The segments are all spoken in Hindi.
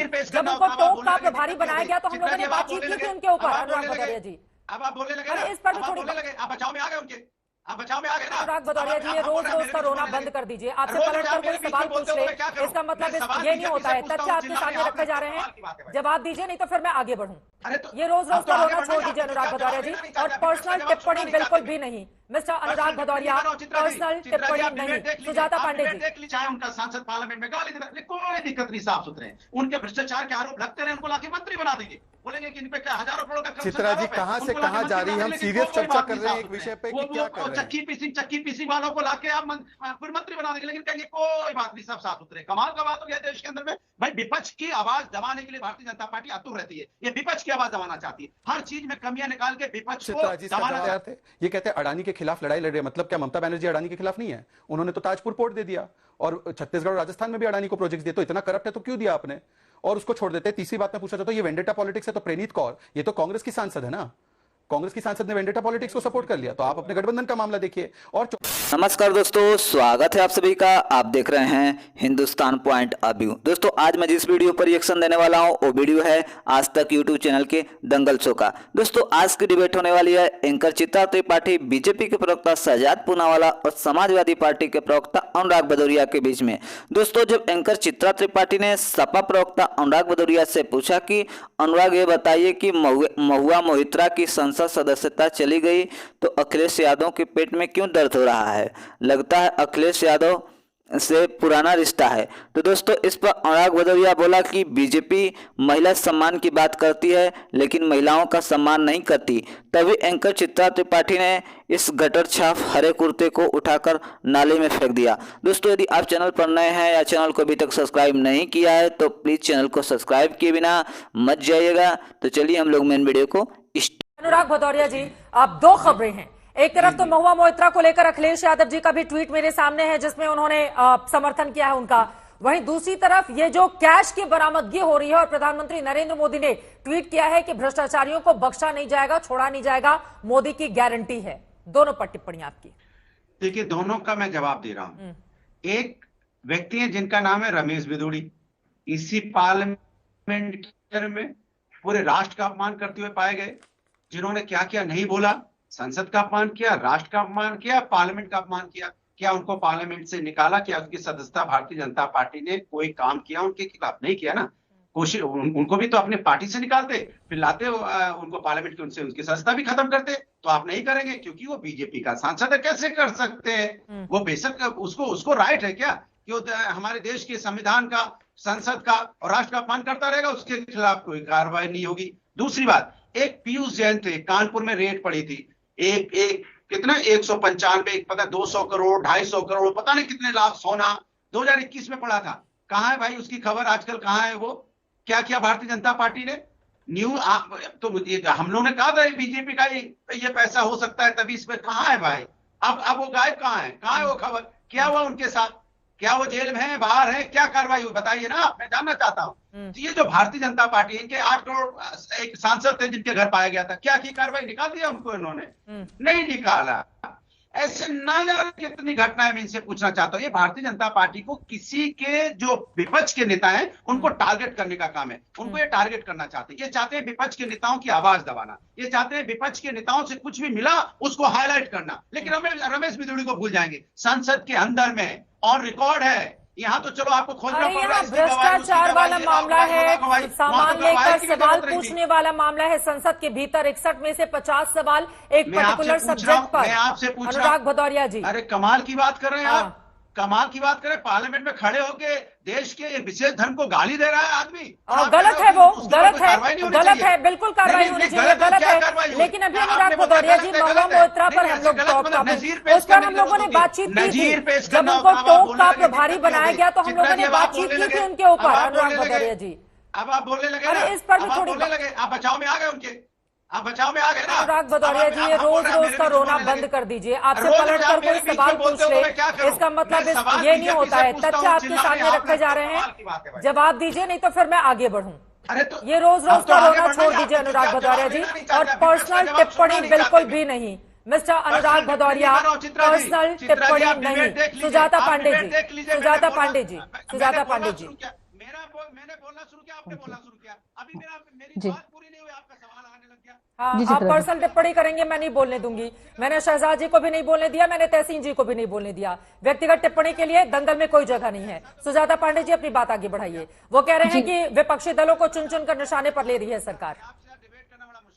जी, जब उनको टोक का प्रभारी बनाया गया तो हम लोगों ने बातचीत की थी उनके ऊपर। अनुराग भदौरिया जी, अब आप बोलने लगे, अरे इस पर भी थोड़ी, आप बचाव में आ गए उनके, आप बचाव में आ गए ना। अनुराग भदौरिया जी, ये रोज रोज का रोना बंद कर दीजिए। आपसे पलट कर कोई सवाल पूछ ले, इसका मतलब ये नहीं होता है। तथ्य आपके सामने रखे जा रहे हैं, जवाब दीजिए, नहीं तो फिर मैं आगे बढ़ूं। ये रोज रोज का रोना छोड़ दीजिए अनुराग भदौरिया जी, और पर्सनल टिप्पणी बिल्कुल भी नहीं। मिस्टर अनुराग भदौरिया, पर्सनल टिप्पणी नहीं। सुजाता पांडे जी, चाहे उनका सांसद पार्लियामेंट में गाली देना, कोई दिक्कत नहीं, साफ सुथरे। उनके भ्रष्टाचार के आरोप लगते रहे, उनको लाके मंत्री बना देंगे, बोलेंगे कि इन पे क्या हजारों करोड़ का चित्रा जी कहां से कहां जा रही है? हम सीरियस चर्चा कर रहे हैं एक विषय पे कि क्या कर रहे हैं। चक्की पीसी वालों को लाके आप फिर मंत्री बना देंगे, लेकिन कहेंगे कोई बात नहीं, सब साफ सुथरे। कमाल का बात हो गया देश के अंदर में। भाई विपक्ष की आवाज दबाने के लिए भारतीय जनता पार्टी आतुर रहती है, ये विपक्ष की आवाज दबाना चाहती है, हर चीज में कमियां निकाल के विपक्ष को दबाना चाहते हैं। ये कहते हैं अडानी के खिलाफ लड़ाई लड़ रहे हैं, मतलब क्या ममता बनर्जी अडानी के खिलाफ नहीं है? उन्होंने तो ताजपुर पोर्ट दे दिया, और छत्तीसगढ़ और राजस्थान में भी अडानी को प्रोजेक्ट दिए, तो इतना करप्ट है तो क्यों दिया आपने? और उसको छोड़ देते हैं। तीसरी बात मैं पूछना चाहता हूं, ये वेंडेटा पॉलिटिक्स है तो प्रेनीत कौर, ये तो कांग्रेस की सांसद है ना, कांग्रेस की सांसद ने वेंडेटा पॉलिटिक्स को सपोर्ट कर लिया, तो आप अपने गठबंधन का मामला देखिए। और नमस्कार दोस्तों, स्वागत है आप सभी का। आप देख रहे हैं हिंदुस्तान पॉइंट ऑफ व्यू। दोस्तों आज मैं जिस वीडियो पर रिएक्शन देने वाला हूं वो वीडियो है आज तक यूट्यूब चैनल के दंगल शो का। दोस्तों आज की डिबेट होने वाली है एंकर चित्रा त्रिपाठी, बीजेपी के प्रवक्ता शहजाद पूनावाला और समाजवादी पार्टी के प्रवक्ता अनुराग भदौरिया के बीच में। दोस्तों जब एंकर चित्रा त्रिपाठी ने सपा प्रवक्ता अनुराग भदौरिया से पूछा कि अनुराग ये बताइए कि महुआ मोहित्रा की संसद सदस्यता चली गई तो अखिलेश यादव के पेट में क्यों दर्द हो रहा है? लगता है अखिलेश यादव से पुराना रिश्ता है। तो दोस्तों इस पर अनुराग भदौरिया बोला कि बीजेपी महिला सम्मान की बात करती है लेकिन महिलाओं का सम्मान नहीं करती। तभी एंकर चित्रा त्रिपाठी ने इस गटर छाप हरे कुर्ते को उठाकर नाले में फेंक दिया। दोस्तों यदि आप चैनल पर नए हैं या चैनल को अभी तक सब्सक्राइब नहीं किया है तो प्लीज चैनल को सब्सक्राइब किए बिना मत जाइएगा। तो चलिए हम लोग मेन वीडियो को। अनुराग भदौरिया जी, अब दो खबरें हैं। एक तरफ तो महुआ मोहित्रा को लेकर अखिलेश यादव जी का भी ट्वीट मेरे सामने है जिसमें उन्होंने समर्थन किया है उनका। वहीं दूसरी तरफ ये जो कैश की बरामदगी हो रही है और प्रधानमंत्री नरेंद्र मोदी ने ट्वीट किया है कि भ्रष्टाचारियों को बख्शा नहीं जाएगा, छोड़ा नहीं जाएगा, मोदी की गारंटी है। दोनों पर टिप्पणी आपकी। देखिए दोनों का मैं जवाब दे रहा हूं। एक व्यक्ति है जिनका नाम है रमेश बिदुड़ी, इसी पार्लियामेंट में पूरे राष्ट्र का अपमान करते हुए पाए गए, जिन्होंने क्या क्या नहीं बोला, संसद का अपमान किया, राष्ट्र का अपमान किया, पार्लियामेंट का अपमान किया। क्या उनको पार्लियामेंट से निकाला? क्या उनकी सदस्यता भारतीय जनता पार्टी ने कोई काम किया उनके खिलाफ? नहीं किया ना। कोशिश उनको भी तो अपने पार्टी से निकालते, फिर लाते उनको पार्लियामेंट के, उनसे उनकी सदस्यता भी खत्म करते। तो आप नहीं करेंगे क्योंकि वो बीजेपी का सांसद है, कैसे कर सकते हैं? वो बेशक उसको राइट है क्या कि हमारे देश के संविधान का, संसद का और राष्ट्र का अपमान करता रहेगा, उसके खिलाफ कोई कार्रवाई नहीं होगी। दूसरी बात, एक पीयूष जैन थे, कानपुर में रेड पड़ी थी, एक कितना 195, पता 200 करोड़ 250 करोड़ पता नहीं कितने लाख सोना 2021 में पड़ा था। कहां है भाई उसकी खबर आजकल? कहां है वो? क्या किया भारतीय जनता पार्टी ने? तो हम लोगों ने कहा था बीजेपी का ये पैसा हो सकता है, तभी इसमें कहां है भाई? अब वो गायब कहां है वो खबर? क्या हुआ उनके साथ? क्या वो जेल में है, बाहर है? क्या कार्रवाई हुई बताइए ना, मैं जानना चाहता हूं। तो ये जो भारतीय जनता पार्टी, इनके 8 करोड़ एक सांसद थे जिनके घर पाया गया था, क्या की कार्रवाई? निकाल दिया उनको इन्होंने? नहीं निकाला। ऐसे ना जाने कितनी घटनाएं मैं इनसे पूछना चाहता हूं। ये भारतीय जनता पार्टी को किसी के जो विपक्ष के नेता हैं उनको टारगेट करने का काम है। उनको ये टारगेट करना चाहते हैं। ये चाहते हैं विपक्ष के नेताओं की आवाज दबाना, ये चाहते हैं विपक्ष के नेताओं से कुछ भी मिला उसको हाईलाइट करना। लेकिन रमेश बिदुड़ी को भूल जाएंगे। संसद के अंदर में ऑन रिकॉर्ड है, यहाँ तो चलो आपको खोजना पड़ रहा है। भ्रष्टाचार वाला मामला है, सामान लेकर सवाल पूछने वाला मामला है। संसद के भीतर 61 में से 50 सवाल एक पर्टिकुलर सब्जेक्ट पर। मैं आपसे पूछ रहा हूं अनुराग भदौरिया जी, अरे कमाल की बात कर रहे हैं आप, कमाल की बात करें। पार्लियामेंट में खड़े होके देश के विशेष धर्म को गाली दे रहा है आदमी। गलत है, वो गलत है, बिल्कुल कार्रवाई होनी चाहिए, गलत है। लेकिन अभी अनुराग भदौरिया जी, महुआ मोहित्रा पर हम लोग उस पर हम लोगों ने बातचीत की थी। जब उनको टोक का प्रभारी बनाया गया तो हम लोगों ने बातचीत की थी उनके ऊपर। अनुराग भदौरिया जी, अब आप बोलने लगे, अरे इस पर भी थोड़ी, आप बचाव में आ गए उनके, आप बचाव में आ गए ना। अनुराग भदौरिया जी, ये रोज रोज का रोना बंद कर दीजिए। आपसे पलट कर कोई सवाल पूछ ले, इसका मतलब ये नहीं होता है। तथ्य आपके सामने रखे जा रहे हैं, जवाब दीजिए, नहीं तो फिर मैं आगे बढ़ूं। ये रोज रोज का रोना छोड़ दीजिए अनुराग भदौरिया जी, और पर्सनल टिप्पणी बिल्कुल भी नहीं। मिस्टर अनुराग भदौरिया, पर्सनल टिप्पणी नहीं। सुजाता पांडे जी, सुजाता पांडे जी, सुजाता पांडे जी। मैंने बोलना शुरू किया, आपने बोलना शुरू किया। अभी मेरी जी। बात पूरी नहीं हुई, आपका सवाल आने लग गया। हाँ, जी, आप चित्रा जी। पर्सनल टिप्पणी करेंगे, मैं नहीं बोलने दूंगी। मैंने शहजाद जी को भी नहीं बोलने दिया, मैंने तहसीन जी को भी नहीं बोलने दिया। व्यक्तिगत टिप्पणी के लिए दंगल में कोई जगह नहीं है। सुजाता पांडे जी अपनी बात आगे बढ़ाइए। वो कह रहे हैं कि विपक्षी दलों को चुन चुन कर निशाने पर ले रही है सरकार।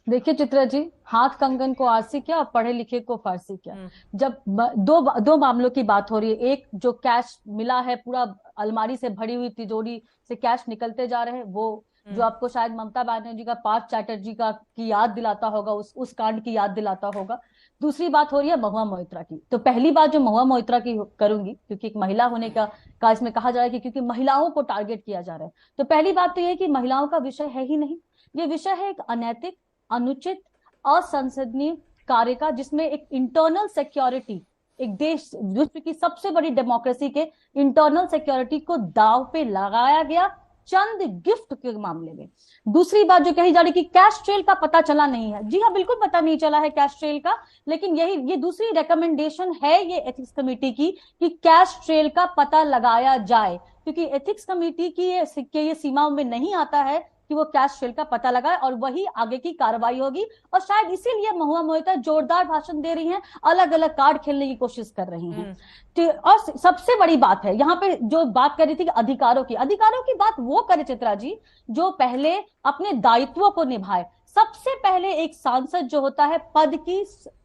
देखिए चित्रा जी, हाथ कंगन को आरसी क्या और पढ़े लिखे को फारसी क्या। जब दो मामलों की बात हो रही है, एक जो कैश मिला है, पूरा अलमारी से भरी हुई तिजोरी से कैश निकलते जा रहे हैं, वो जो आपको शायद ममता बनर्जी का पार्थ चैटर्जी का की याद दिलाता होगा, उस कांड की याद दिलाता होगा। दूसरी बात हो रही है महुआ मोइत्रा की। तो पहली बात जो महुआ मोइत्रा की करूंगी, क्योंकि एक महिला होने का इसमें कहा जा रहा है कि क्योंकि महिलाओं को टारगेट किया जा रहा है, तो पहली बात तो यह कि महिलाओं का विषय है ही नहीं। ये विषय है एक अनैतिक, अनुचित, असंसदीय कार्य का, जिसमें एक इंटरनल सिक्योरिटी, एक देश विश्व की सबसे बड़ी डेमोक्रेसी के इंटरनल सिक्योरिटी को दांव पे लगाया गया चंद गिफ्ट के मामले में। दूसरी बात जो कही जा रही कि कैश ट्रेल का पता चला नहीं है, जी हाँ, बिल्कुल पता नहीं चला है कैश ट्रेल का। लेकिन ये दूसरी रिकमेंडेशन है ये एथिक्स कमेटी की कि कैश ट्रेल का पता लगाया जाए, क्योंकि एथिक्स कमेटी की ये सीमाओं में नहीं आता है कि वो कैश ट्रेल का पता लगाए और वही आगे की कार्रवाई होगी। और शायद इसीलिए महुआ मोइत्रा जोरदार भाषण दे रही हैं, अलग अलग कार्ड खेलने की कोशिश कर रही हैं। और सबसे बड़ी बात है यहाँ पे जो बात कर रही थी कि अधिकारों की बात वो करे चित्रा जी जो पहले अपने दायित्वों को निभाए। सबसे पहले एक सांसद जो होता है पद की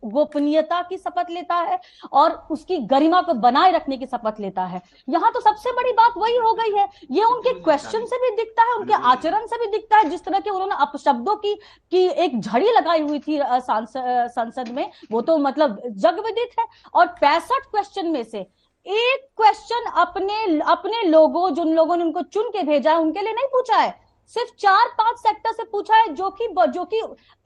गोपनीयता की शपथ लेता है और उसकी गरिमा को बनाए रखने की शपथ लेता है। यहाँ तो सबसे बड़ी बात वही हो गई है। ये उनके क्वेश्चन से भी दिखता है, उनके आचरण से भी दिखता है। जिस तरह के उन्होंने अपशब्दों की एक झड़ी लगाई हुई थी संसद में, वो तो मतलब जगविदित है। और 65 क्वेश्चन में से एक क्वेश्चन अपने लोगों, जिन लोगों ने उनको चुन के भेजा है उनके लिए नहीं पूछा है, सिर्फ 4-5 सेक्टर से पूछा है, जो कि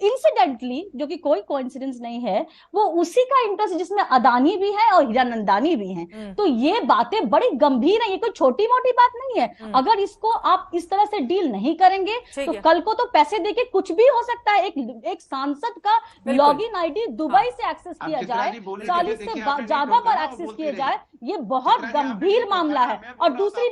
इंसिडेंटली, जो कि कोई कोइंसिडेंस नहीं है, वो उसी का इंटरेस्ट जिसमें अदानी भी है और हीरानंदानी भी हैं। तो ये बातें बड़ी गंभीर है, ये कोई छोटी मोटी बात नहीं है। अगर इसको आप इस तरह से डील नहीं करेंगे तो कल को तो पैसे देके कुछ भी हो सकता है। एक सांसद का लॉगिन आईडी दुबई से एक्सेस किया जाए, 40 से ज्यादा बार एक्सेस किया जाए, ये बहुत गंभीर मामला है। और दूसरी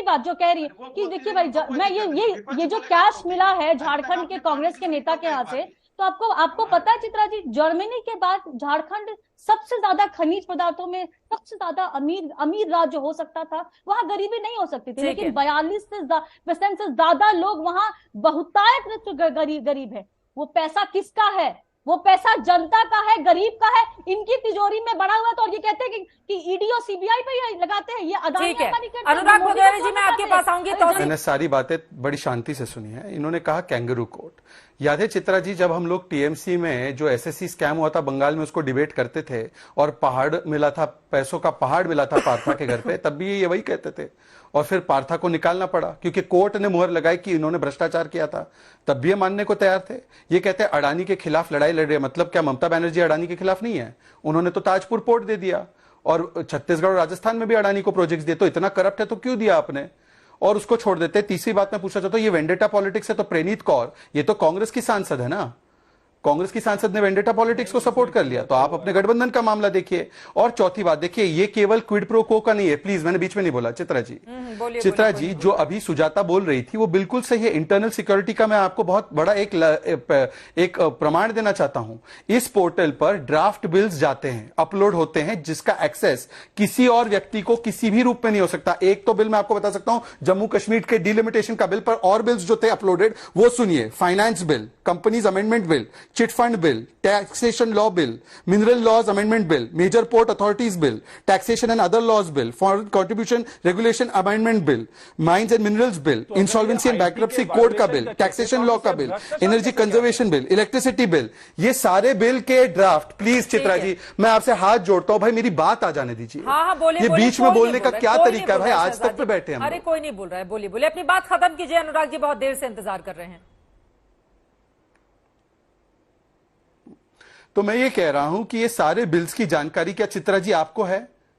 बात जो कह रही है कि देखिए भाई, मैं ये जो कैश मिला है झारखंड के कांग्रेस के नेता के यहाँ से, तो आपको पता है चित्रा जी, जर्मनी के बाद झारखंड सबसे ज्यादा खनिज पदार्थों में सबसे ज्यादा अमीर राज्य हो सकता था। वहां गरीबी नहीं हो सकती थी, लेकिन 42% से ज्यादा लोग वहां बहुतायत गरीब है। वो पैसा किसका है? वो पैसा जनता का है, गरीब का है, इनकी तिजोरी में बड़ा हुआ। तो और ये कहते हैं कि ईडी और सीबीआई पे लगाते हैं, ये अदानी अंबानी करते हैं। अनुराग भदौरिया जी, मैं आपके पास आऊंगी। तो मैंने सारी बातें बड़ी शांति से सुनी है। इन्होंने कहा कैंगरू कोर्ट। याद है चित्रा जी, जब हम लोग टीएमसी में जो एसएससी स्कैम हुआ था बंगाल में, उसको डिबेट करते थे और पहाड़ मिला था, पैसों का पहाड़ मिला था पार्था के घर पे, तब भी ये वही कहते थे। और फिर पार्था को निकालना पड़ा क्योंकि कोर्ट ने मुहर लगाई कि इन्होंने भ्रष्टाचार किया था, तब भी ये मानने को तैयार थे। ये कहते हैं अडानी के खिलाफ लड़ाई लड़ रही है, मतलब क्या ममता बनर्जी अडानी के खिलाफ नहीं है? उन्होंने तो ताजपुर पोर्ट दे दिया और छत्तीसगढ़ और राजस्थान में भी अडानी को प्रोजेक्ट्स दिए। तो इतना करप्ट है तो क्यों दिया आपने? और उसको छोड़ देते। तीसरी बात मैं पूछना चाहता हूं, ये वेंडेटा पॉलिटिक्स है तो प्रेनीत कौर, ये तो कांग्रेस की सांसद है ना, कांग्रेस की सांसद ने वेंडेटा पॉलिटिक्स को सपोर्ट कर लिया, तो आप अपने गठबंधन का मामला देखिए। और चौथी बात देखिए, ये केवल क्विड प्रो को का नहीं है, प्लीज, मैंने बीच में नहीं बोला चित्रा जी। चित्रा जी, जो अभी सुजाता बोल रही थी वो बिल्कुल सही है। इंटरनल सिक्योरिटी का मैं आपको बहुत बड़ा एक प्रमाण देना चाहता हूं। इस पोर्टल पर ड्राफ्ट बिल्स जाते हैं, अपलोड होते हैं, जिसका एक्सेस किसी और व्यक्ति को किसी भी रूप में नहीं हो सकता। एक तो बिल मैं आपको बता सकता हूं, जम्मू कश्मीर के डिलिमिटेशन का बिल, पर और बिल्स जो थे अपलोडेड वो सुनिए। Finance bill, companies amendment bill, chit fund bill, taxation law bill, mineral laws amendment bill, major port authorities bill, taxation and other laws bill, foreign contribution regulation amendment bill, mines and minerals bill, insolvency and bankruptcy code का बिल, टैक्सेशन लॉ का bill, energy conservation bill, electricity bill, ये सारे बिल के ड्राफ्ट, प्लीज चित्रा जी मैं आपसे हाथ जोड़ता हूं भाई, मेरी बात आ जाने दीजिए। ये बीच में बोलने का क्या तरीका है भाई? आज तक पे बैठे हम। अरे कोई नहीं बोल रहा है, बोलिए अपनी बात खत्म कीजिए। अनुराग जी बहुत देर से इंतजार कर रहे हैं। तो मैं ये कह रहा हूं कि ये सारे बिल्स की जानकारी क्या चित्रा जी आपको है?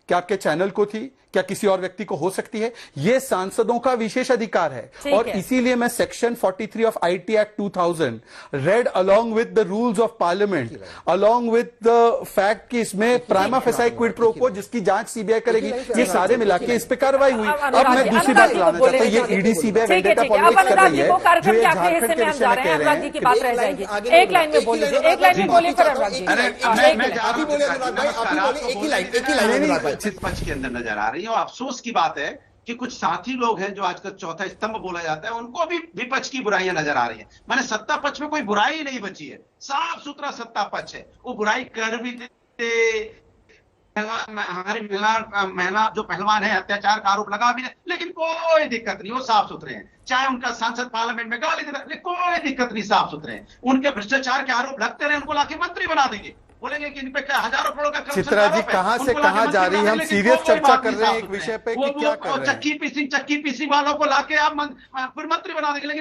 क्या आपके चैनल को थी? क्या किसी और व्यक्ति को हो सकती है? ये सांसदों का विशेष अधिकार है। और इसीलिए मैं section 43 of IT act 2000 red along with the rules of parliament, along with the fact कि इसमें प्राइमा फेसाई क्विड प्रो को जिसकी जांच सीबीआई करेगी, ये सारे मिला के इस पे कार्रवाई हुई। अब मैं दूसरी बात लाना चाहता हूँ, ये ईडी सीबीआई वेंडेटा पॉलिटिक्स कर रही है, जो ये झारखंड के विषय में कह रहे हैं की बात रह जाएगी। एक लाइन में बोलिए, एक लाइन में बोलिए फिर अनुराग जी। अभी बोले अनुराग भाई, आप ही बोले, एक ही लाइन चित पक्ष के अंदर नजर आ रही है। और अफसोस की बात है कि कुछ साथी लोग हैं जो आजकल चौथा स्तंभ बोला जाता है, उनको भी विपक्ष की बुराइयां नजर आ रही हैं। माने सत्ता पक्ष में कोई बुराई नहीं बची है, साफ सुथरा सत्ता पक्ष है। वो बुराई कर भी देते, हमारी महिला जो पहलवान है अत्याचार का आरोप लगा भी नहीं, लेकिन कोई दिक्कत नहीं, वो साफ सुथरे हैं। चाहे उनका सांसद पार्लियामेंट में गाली देता है, कोई दिक्कत नहीं, साफ सुथरे हैं। उनके भ्रष्टाचार के आरोप लगते रहे, उनको लाके मंत्री बना देंगे, बोलेंगे कि इन पे हजारों करोड़ का चित्रा जी कहां से कहां जा रही है? हम सीरियस चर्चा कर रहे हैं एक विषय पे कि क्या कर रहे हैं। चक्की पीसिंग वालों को लाके आप फिर मंत्री बना देंगे, लेकिन